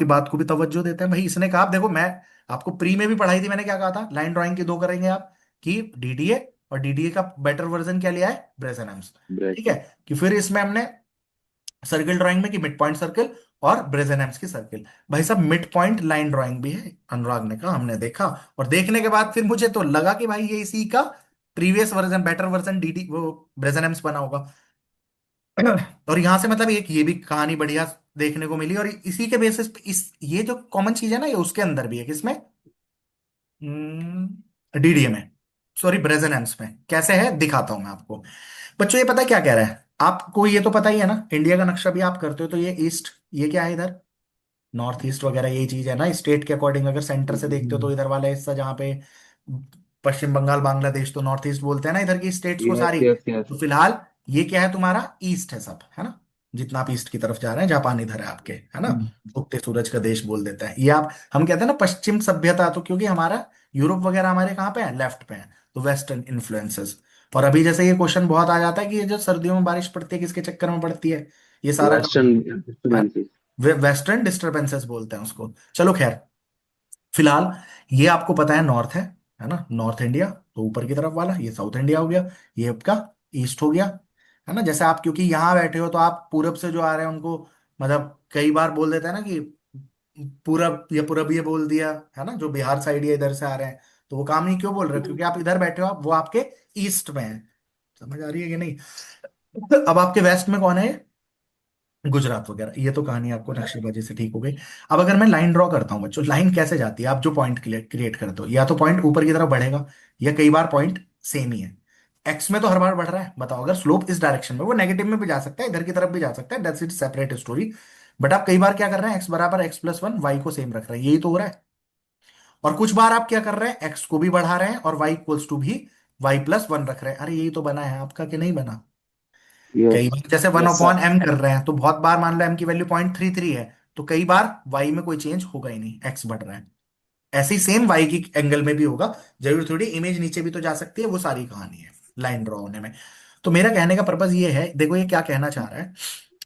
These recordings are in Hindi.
की बात को भी तवज्जो देते हैं भाई। इसने कहा, आप देखो, मैं आपको प्री में भी पढ़ाई थी, मैंने क्या कहा था, लाइन ड्राइंग की दो करेंगे आप, कि डीडीए, और डीडीए का बेटर वर्जन क्या लिया है, ब्रेजनम्स। ब्रेक। ठीक है, कि फिर इसमें हमने सर्किल ड्राइंग में कि मिड पॉइंट सर्किल और ब्रेजनम्स की सर्किल। भाई साहब, मिड पॉइंट लाइन ड्राइंग भी है, अनुराग ने कहा, हमने देखा, और देखने के बाद फिर मुझे तो लगा कि भाई ये इसी का previous version, better version DD वो ब्रेजनम्स बना होगा। और यहां से मतलब एक ये भी कहानी बढ़िया देखने को मिली, और इसी के बेसिस पे इस ये जो कॉमन चीज है ना, ये उसके अंदर भी है, किसमें, डीडीए में, सॉरी ब्रेजन एम्स में। कैसे है दिखाता हूं मैं आपको। बच्चों ये पता है क्या कह रहा है आपको, ये तो पता ही है ना, इंडिया का नक्शा भी आप करते हो, तो ये ईस्ट, ये क्या है इधर, नॉर्थ ईस्ट वगैरह यही चीज है ना, स्टेट के अकॉर्डिंग अगर सेंटर से देखते हो तो इधर वाला हिस्सा जहाँ पे पश्चिम बंगाल बांग्लादेश, तो नॉर्थ ईस्ट बोलते हैं ना इधर की स्टेट्स को यस सारी। Yes yes. तो फिलहाल ये क्या है तुम्हारा, ईस्ट है सब, है ना, जितना आप ईस्ट की तरफ जा रहे हैं, जापान इधर है आपके, है ना, उगते सूरज का देश बोल देता है ये आप, हम कहते हैं ना पश्चिम सभ्यता, तो क्योंकि हमारा यूरोप वगैरह हमारे कहाँ पे है, लेफ्ट पे है, तो वेस्टर्न इन्फ्लुएंसेस। और अभी जैसे ये क्वेश्चन बहुत आ जाता है कि ये जो सर्दियों में बारिश पड़ती है किसके चक्कर में पड़ती है, ये सारा वेस्टर्न का डिस्टर्बेंसेस। वेस्टर्न डिस्टर्बेंसेस बोलते हैं उसको। चलो खैर, फिलहाल ये आपको पता है नॉर्थ है ना, नॉर्थ इंडिया, तो ऊपर की तरफ वाला ये साउथ इंडिया हो गया, ये आपका ईस्ट हो गया, है ना। जैसे आप क्योंकि यहाँ बैठे हो तो आप पूरब से जो आ रहे हैं उनको, मतलब कई बार बोल देते हैं ना कि पूरब, ये पूरब ये बोल दिया, है ना, जो बिहार साइड या इधर से आ रहे हैं, तो वो काम नहीं क्यों बोल रहे हो, क्योंकि आप इधर बैठे हो, आप वो आपके ईस्ट में है। समझ आ रही है कि नहीं। अब आपके वेस्ट में कौन है, गुजरात वगैरह, ये तो कहानी आपको नक्शेबाजी से ठीक हो गई। अब अगर मैं लाइन ड्रॉ करता हूँ बच्चों, लाइन कैसे जाती है, आप जो पॉइंट क्रिएट करते हो, या तो पॉइंट ऊपर की तरफ बढ़ेगा, या कई बार पॉइंट सेम ही है। एक्स में तो हर बार बढ़ रहा है, बताओ, अगर स्लोप इस डायरेक्शन में, वो नेगेटिव में भी जा सकता है, इधर की तरफ भी जा सकता है, that's it separate story. But आप कई बार क्या कर रहे हैं, एक्स बराबर x+1, वाई को सेम रख रहे हैं, यही तो हो रहा है। और कुछ बार आप क्या कर रहे हैं, एक्स को भी बढ़ा रहे हैं और वाई इक्वल्स टू भी y+1 रख रहे हैं। अरे यही तो बना है आपका, कि नहीं बना। यस कई बार जैसे वन यस अपॉन सर। एम कर रहे हैं, तो बहुत बार मान लो एम की वैल्यू 0.33 है, तो कई बार वाई में कोई चेंज होगा ही नहीं, एक्स बढ़ रहा है। ऐसे ही सेम वाई की एंगल में भी होगा, जरूर थोड़ी इमेज नीचे भी तो जा सकती है, वो सारी कहानी है लाइन ड्रॉ होने में। तो मेरा कहने का पर्पज ये है, देखो ये क्या कहना चाह रहा है,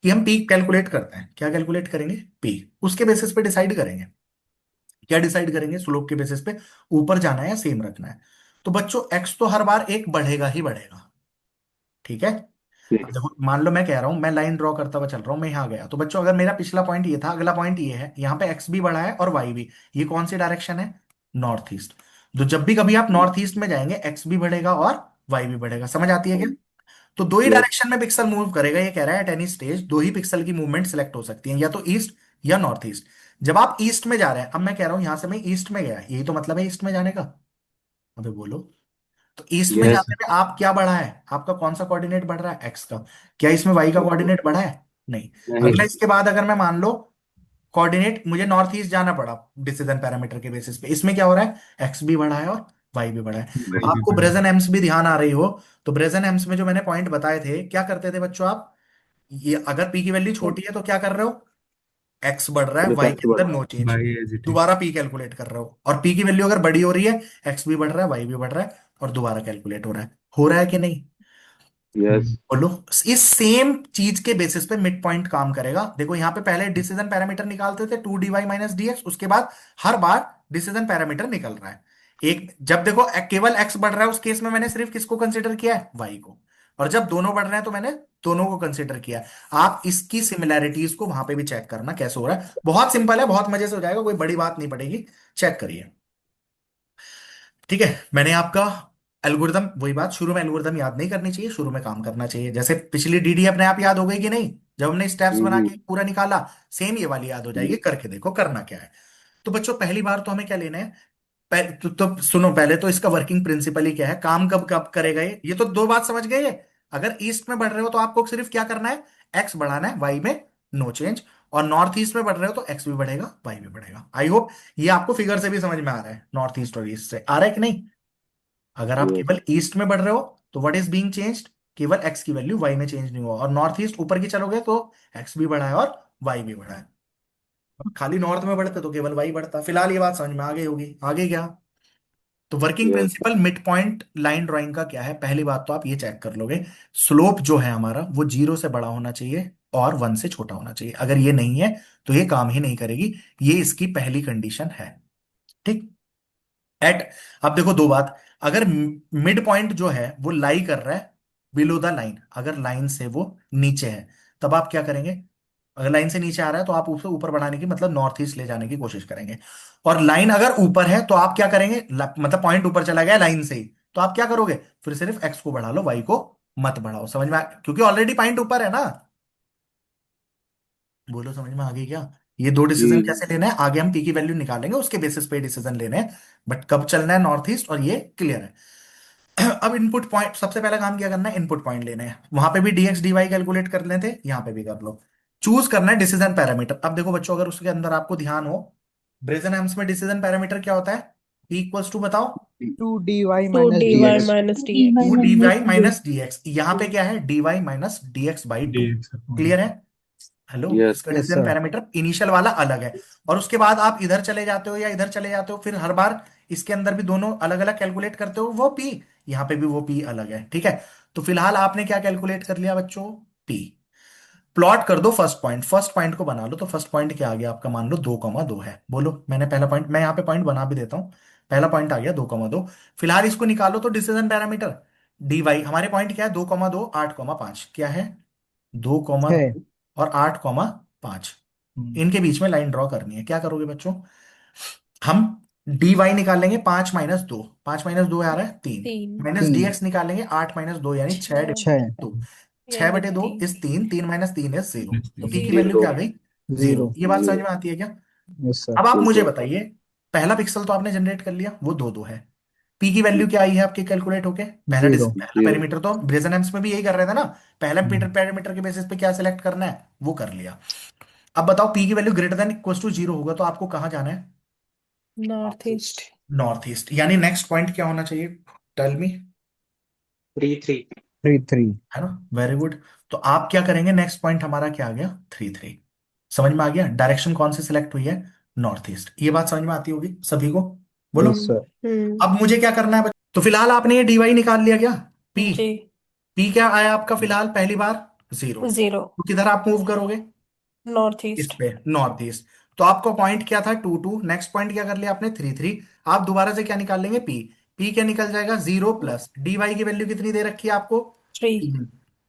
कि हम पी कैलकुलेट करते हैं, क्या कैलकुलेट करेंगे, पी, उसके बेसिस पे डिसाइड करेंगे, क्या डिसाइड करेंगे, स्लोप के बेसिस पे, ऊपर जाना है या सेम रखना है। तो बच्चों एक्स तो हर बार एक बढ़ेगा ही बढ़ेगा, ठीक है। अब देखो मान लो मैं कह रहा हूं, मैं लाइन ड्रॉ करता हुआ चल रहा हूं, मैं यहाँ गया, तो बच्चों अगर मेरा पिछला पॉइंट ये था, अगला पॉइंट ये है, यहाँ पे एक्स भी बढ़ा है और वाई भी, ये कौन सी डायरेक्शन है, नॉर्थ ईस्ट। तो जब भी कभी आप नॉर्थ ईस्ट में जाएंगे, एक्स भी बढ़ेगा और वाई भी बढ़ेगा, समझ आती है क्या। तो दो ही यस डायरेक्शन में पिक्सल मूव करेगा, ये कह रहा है एट एनी स्टेज दो ही पिक्सल की मूवमेंट सिलेक्ट हो सकती है, या तो ईस्ट या नॉर्थ ईस्ट। जब आप ईस्ट में जा रहे हैं, अब मैं कह रहा हूं यहां से मैं ईस्ट में गया, यही तो मतलब है ईस्ट में जाने का। अबे बोलो, तो ईस्ट में यस। जाने में आप क्या बढ़ा है, आपका कौन सा कोऑर्डिनेट बढ़ रहा है, एक्स का। क्या इसमें वाई का कोऑर्डिनेट बढ़ा है, नहीं। नहीं। अगला इसके बाद अगर मैं मान लो कोऑर्डिनेट, मुझे नॉर्थ ईस्ट जाना पड़ा डिसीजन पैरामीटर के बेसिस पे, इसमें क्या हो रहा है, एक्स भी बढ़ा है और वाई भी बढ़ा है। भाई भी आपको बड़ा। ब्रेजन एम्स भी ध्यान आ रही हो, तो ब्रेजन एम्स में जो मैंने पॉइंट बताए थे, क्या करते थे बच्चों आप, ये अगर पी की वैल्यू छोटी है तो क्या कर रहे हो, एक्स बढ़ रहा है, सिर्फ वाई एक्स के अंदर बढ़ा। नो चेंज, भाई एज इट इज। दोबारा पी कैलकुलेट कर रहे हो, और पी की वैल्यू अगर बड़ी हो रही है, एक्स भी बढ़ रहा है, वाई भी बढ़ रहा है, और दोबारा कैलकुलेट हो रहा है कि नहीं। यस बोलो, इस सेम चीज के बेसिस पे मिड पॉइंट काम करेगा। देखो यहाँ पे पहले डिसीजन पैरामीटर निकालते थे 2dy - dx, उसके बाद हर बार डिसीजन पैरामीटर निकल रहा है एक, जब देखो केवल x बढ़ रहा है उस केस में मैंने सिर्फ किसको कंसीडर किया है, y को, और जब दोनों बढ़ रहे हैं तो मैंने दोनों को कंसीडर किया है। आप इसकी सिमिलैरिटीज को वहां पे भी चेक करना कैसे हो रहा है, बहुत सिंपल है, बहुत मजे से हो जाएगा, कोई बड़ी बात नहीं पड़ेगी, चेक करिए। ठीक है, मैंने आपका एल्गोरिदम, वही बात, शुरू में एल्गोरिदम याद नहीं करनी चाहिए, शुरू में काम करना चाहिए, जैसे पिछली डीडी अपने आप याद हो गई कि नहीं, जब हमने स्टेप्स बना के पूरा निकाला, सेम ये वाली याद हो जाएगी, करके देखो करना क्या है। तो बच्चों पहली बार तो हमें क्या लेना है, तो सुनो, पहले तो इसका वर्किंग प्रिंसिपल ही क्या है, काम कब कब करेगा ये तो दो बात समझ गए ये। अगर ईस्ट में बढ़ रहे हो तो आपको सिर्फ क्या करना है, एक्स बढ़ाना है, वाई में नो चेंज, और नॉर्थ ईस्ट में बढ़ रहे हो तो एक्स भी बढ़ेगा, वाई भी बढ़ेगा। आई होप ये आपको फिगर से भी समझ में आ रहा है, नॉर्थ ईस्ट और ईस्ट से आ रहा है कि नहीं। अगर आप यस केवल ईस्ट में बढ़ रहे हो तो व्हाट इज बीइंग चेंज्ड, केवल एक्स की वैल्यू वाई में चेंज नहीं हुआ, और नॉर्थ ईस्ट ऊपर की चलोगे तो एक्स भी बढ़ा है और वाई भी बढ़ा है। खाली नॉर्थ में बढ़ते तो केवल वाई बढ़ता। फिलहाल ये बात समझ में आ गई होगी, आगे क्या। तो working yes. Principal mid point line drawing का क्या है, पहली बात तो आप ये चेक कर लोगे, स्लोप जो है हमारा वो जीरो से बड़ा होना चाहिए, और 1 से छोटा होना चाहिए। अगर ये नहीं है तो ये काम ही नहीं करेगी। ये इसकी पहली कंडीशन है। ठीक। एट, अब देखो दो बात, अगर मिड पॉइंट जो है वो लाई कर रहा है बिलो द लाइन, अगर लाइन से वो नीचे है, तब आप क्या करेंगे? अगर लाइन से नीचे आ रहा है तो आप उसे ऊपर बढ़ाने की, मतलब नॉर्थ ईस्ट ले जाने की कोशिश करेंगे। और लाइन अगर ऊपर है तो आप क्या करेंगे? मतलब पॉइंट ऊपर चला गया लाइन से ही, तो आप क्या करोगे? फिर सिर्फ एक्स को बढ़ा लो, वाई को मत बढ़ाओ। समझ में क्योंकि ऑलरेडी पॉइंट ऊपर है ना। बोलो समझ में आ गई क्या? ये दो डिसीजन जी। कैसे लेने हैं आगे हम पी की वैल्यू निकालेंगे, उसके बेसिस पे डिसीजन लेने हैं। बट कब चलना है नॉर्थ ईस्ट, और ये क्लियर है। अब इनपुट पॉइंट, सबसे पहला काम क्या करना है? इनपुट पॉइंट लेने हैं। वहां पे भी डीएक्स डीवाई कैलकुलेट कर लेते, यहाँ पे भी कर लो। चूज करना है डिसीजन पैरामीटर। अब देखो बच्चों, अगर उसके अंदर आपको ध्यान हो, ब्रेजन एम्स में डिसीजन पैरामीटर क्या होता है? पी इक्वल्स टू बताओ। Two D Y two minus D D Y X. Minus D dy two X D minus Y dx। Minus D X, यहाँ पे क्या है? D Y minus D X by two. dx upon. Clear है? Hello, yes. इसका yes decision sir. Parameter initial वाला अलग है। और उसके बाद आप इधर चले जाते हो या इधर चले जाते हो, फिर हर बार इसके अंदर भी दोनों अलग अलग कैलकुलेट करते हो, वो पी, यहाँ पे भी वो पी अलग है। ठीक है, तो फिलहाल आपने क्या कैलकुलेट कर लिया बच्चों? पी। प्लॉट कर दो फर्स्ट पॉइंट, फर्स्ट पॉइंट को बना लो। तो फर्स्ट पॉइंट क्या आ गया आपका? मान लो 2,2 है। बोलो, मैंने पहला पॉइंट, मैं यहाँ पे पॉइंट बना भी देता हूँ। पहला पॉइंट आ गया 2,2। फिलहाल इसको निकालो तो डिसीजन पैरामीटर डी वाई, हमारे पॉइंट क्या है? 2,2 8,5 क्या है? दो कॉमा है। दो और 8,5, हम्म, इनके बीच में लाइन ड्रॉ करनी है। क्या करोगे बच्चों? हम डी वाई निकालेंगे, 5 - 2, 5 - 2 आ रहा है 3, तीन माइनस डी तीन। एक्स निकालेंगे 8 - 2 यानी 6 छः 2, छह यानी बटे दो तीन इस 3, 3 - 3 इज 0। तो पी की जीरो वैल्यू जीरो। क्या आ गई? जीरो। 0। ये बात समझ जीरो। में आती है क्या? Yes sir. अब आप मुझे बिल्कुल। बताइए, पहला पिक्सल तो आपने जनरेट कर लिया, वो 2 2 है। पी की वैल्यू क्या आई है आपकी कैलकुलेट होके? जीरो। पहला जीरो। पैरामीटर तो ब्रेजन एम्स में भी यही कर रहे थे ना। पहला हम्म, पैरामीटर के बेसिस पे क्या सिलेक्ट करना है वो कर लिया। अब बताओ, पी की value greater than equal to 0 होगा तो आपको कहाँ जाना है? North east north east. यानी नेक्स्ट पॉइंट क्या होना चाहिए? Tell me. 3 3। 3 3। है ना? Very good. तो आप क्या करेंगे? नेक्स्ट पॉइंट हमारा क्या आ गया? 3 3। समझ में आ गया? डायरेक्शन कौन सी सिलेक्ट हुई है? North east. ये बात समझ में आती होगी सभी को। बोलो। Yes sir. अब मुझे क्या करना है तो फिलहाल आपने ये डीवाई निकाल लिया क्या? पी। जी पी क्या आया आपका फिलहाल पहली बार? 0। जीरो तो किधर आप मूव करोगे? नॉर्थ इस ईस्ट पे, नॉर्थ ईस्ट। तो आपका पॉइंट क्या था? 2 2। नेक्स्ट पॉइंट क्या कर लिया आपने? 3 3। आप दोबारा से क्या निकाल लेंगे? पी। पी क्या निकल जाएगा? 0 प्लस डी वाई की वैल्यू कितनी दे रखी है आपको? थ्री 3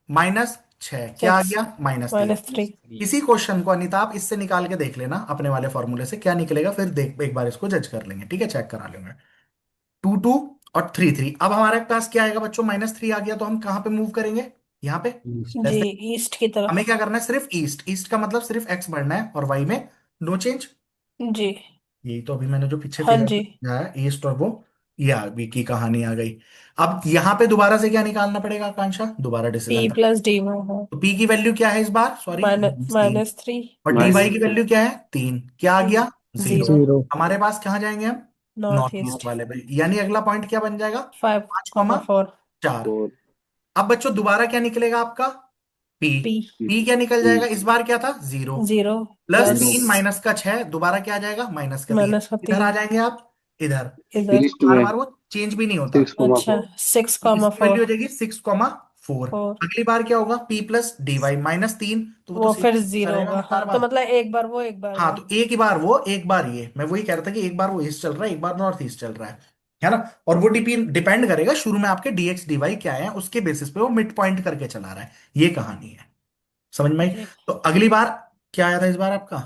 -6 क्या आ सिक्स गया? -3। -3 इसी क्वेश्चन को अनिता आप इससे निकाल के देख लेना अपने वाले फॉर्मूले से क्या निकलेगा, फिर देख एक बार इसको जज कर लेंगे। ठीक है, चेक करा लेंगे। 2 2 और 3 3। अब हमारे पास क्या आएगा बच्चों? -3 आ गया, तो हम कहाँ पे मूव करेंगे? यहाँ पे। जी जैसे ईस्ट की हमें तरफ क्या करना है? सिर्फ ईस्ट। ईस्ट का मतलब सिर्फ एक्स बढ़ना है और वाई में नो चेंज। जी यही तो अभी मैंने जो पीछे हाँ फिगर जी है ईस्ट और वो, ये अभी की कहानी आ गई। अब यहाँ पे दोबारा से क्या निकालना पड़ेगा आकांक्षा? दोबारा P decision. Plus D Y है तो पी की वैल्यू क्या है इस बार? सॉरी, -3। -3 और डी वाई माइनस की थ्री वैल्यू क्या है? 3। क्या आ गया? 0। Zero zero. हमारे पास कहाँ जाएंगे हम? नॉर्थ नॉर्थ ईस्ट ईस्ट वाले पे। यानी अगला पॉइंट क्या बन जाएगा? फाइव पांच कॉमा कॉमा फोर चार फोर। अब बच्चों दोबारा क्या निकलेगा आपका? पी। पी पी क्या निकल टू। जाएगा इस बार? क्या था? 0 zero plus plus zero. 3 minus का 6, दोबारा क्या आ जाएगा? -3। माइनस का इधर आ 3 जाएंगे आप, इधर। इधर ईस्ट बार में बार वो चेंज भी नहीं होता। 6,4। अच्छा सिक्स तो कॉमा इसकी वैल्यू फोर हो जाएगी 6,4। फोर अगली बार क्या होगा? पी प्लस डी वाई -3, तो वो तो वो सेम फिर जीरो करेगा होगा हर हाँ तो बार। मतलब एक बार वो एक बार हाँ, वो तो एक ही बार वो एक बार ये, मैं वही कह रहा था कि एक बार वो ईस्ट चल रहा है, एक बार नॉर्थ ईस्ट चल रहा है ना? और वो डिपेंड करेगा शुरू में आपके डीएक्स डीवाई क्या है, उसके बेसिस पे वो मिड पॉइंट करके चला रहा है। ये कहानी है। समझ में आई? जी तो अगली बार क्या आया था इस बार आपका?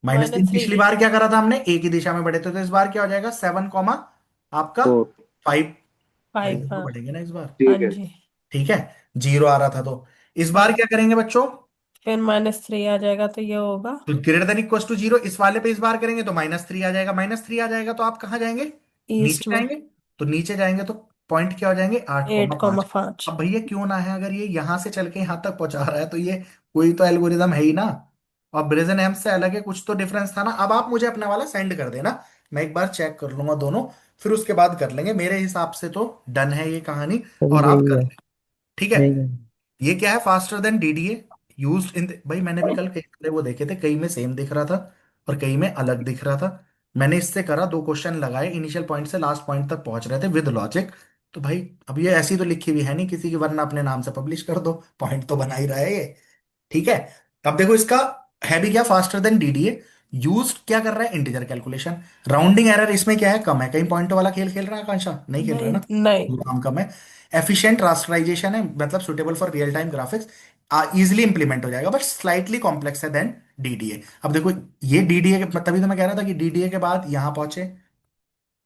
-3। -3 पिछली बार क्या करा था हमने? एक ही दिशा में बढ़े थे, तो इस बार क्या हो जाएगा? 7 कॉमा आपका फोर। 5। भाई 5 दोनों हाँ बढ़ेंगे ना इस बार। हाँ ठीक है। जी ठीक है। 0 आ रहा था तो इस बार हाँ क्या करेंगे बच्चों? फिर -3 आ जाएगा तो ये होगा तो ग्रेटर देन इक्वल टू 0 इस वाले पे इस बार करेंगे तो -3 आ जाएगा। -3 आ जाएगा तो आप कहाँ जाएंगे? नीचे ईस्ट में जाएंगे। तो नीचे जाएंगे तो पॉइंट क्या हो जाएंगे? आठ एट कॉमा कॉमा पांच पाँच अब भैया क्यों ना है, अगर ये यहां से चल के यहां तक पहुंचा रहा है तो ये कोई तो एल्गोरिदम है ही ना। और ब्रेजन एम्प से अलग है, कुछ तो डिफरेंस था ना। अब आप मुझे अपना वाला सेंड कर देना, मैं एक बार चेक कर लूंगा दोनों, फिर उसके बाद कर लेंगे। मेरे हिसाब से तो डन है ये कहानी। सर और आप यही कर है। लें। ठीक है। यही है। ये क्या है? Faster than DDA used in. भाई मैंने भी कल कई सारे वो देखे थे, कई में सेम दिख रहा था और कई में अलग दिख रहा था। मैंने इससे करा, 2 क्वेश्चन लगाए, इनिशियल पॉइंट से लास्ट पॉइंट तक पहुंच रहे थे विद लॉजिक। तो भाई अब ये ऐसी तो लिखी हुई है नहीं किसी की, वरना अपने नाम से पब्लिश कर दो, पॉइंट तो बना ही रहा है ये। ठीक है। अब देखो इसका है भी क्या, फास्टर देन डीडीए। यूज क्या कर रहा है, इंटीजर कैलकुलेशन। राउंडिंग एरर इसमें क्या है, कम है। कहीं पॉइंट वाला खेल खेल रहा है आकांक्षा, नहीं खेल रहा है नहीं ना। नहीं। वो काम कम है। एफिशिएंट रास्टराइजेशन है, मतलब suitable for real time graphics, easily implement हो जाएगा, बट स्लाइटली कॉम्प्लेक्स है देन डीडीए। अब देखो ये डीडीए के, तभी तो मैं कह रहा था कि डीडीए के बाद यहां पहुंचे,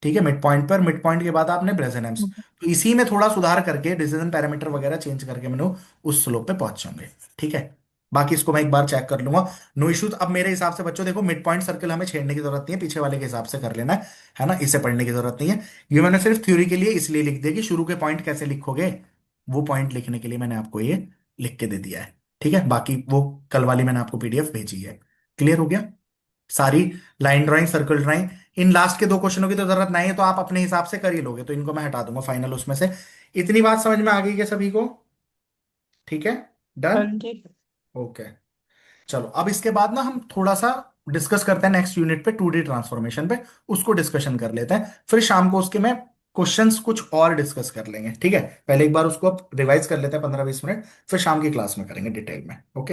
ठीक है, मिड पॉइंट पर। मिड पॉइंट के बाद आपने ब्रेजेनेम्स, तो इसी में थोड़ा सुधार करके डिसीजन पैरामीटर वगैरह चेंज करके मैंने उस स्लोप पे पहुंच जाऊंगे। ठीक है, बाकी इसको मैं एक बार चेक कर लूंगा। No issues. अब मेरे हिसाब से बच्चों देखो, मिड पॉइंट सर्कल हमें छेड़ने की जरूरत नहीं है, पीछे वाले के हिसाब से कर लेना है ना, इसे पढ़ने की जरूरत नहीं है। ये मैंने सिर्फ थ्योरी के लिए इसलिए लिख दिया कि शुरू के पॉइंट कैसे लिखोगे, वो पॉइंट लिखने के लिए मैंने आपको ये लिख के दे दिया है। ठीक है, बाकी वो कल वाली मैंने आपको पीडीएफ भेजी है। क्लियर हो गया सारी, line drawing, circle drawing. In last के दो क्वेश्चनों की तो जरूरत नहीं है, तो आप अपने हिसाब से कर ही लोगे, तो इनको मैं हटा दूंगा फाइनल उसमें से। इतनी बात समझ में आ गई क्या सभी को? ठीक है, हाँ डन। जी। ओके, चलो अब इसके बाद ना हम थोड़ा सा डिस्कस करते हैं नेक्स्ट यूनिट पे, 2D ट्रांसफॉर्मेशन पे। उसको डिस्कशन कर लेते हैं, फिर शाम को उसके में क्वेश्चंस कुछ और डिस्कस कर लेंगे। ठीक है, पहले एक बार उसको रिवाइज कर लेते हैं 15-20 मिनट, फिर शाम की क्लास में करेंगे डिटेल में। ओके।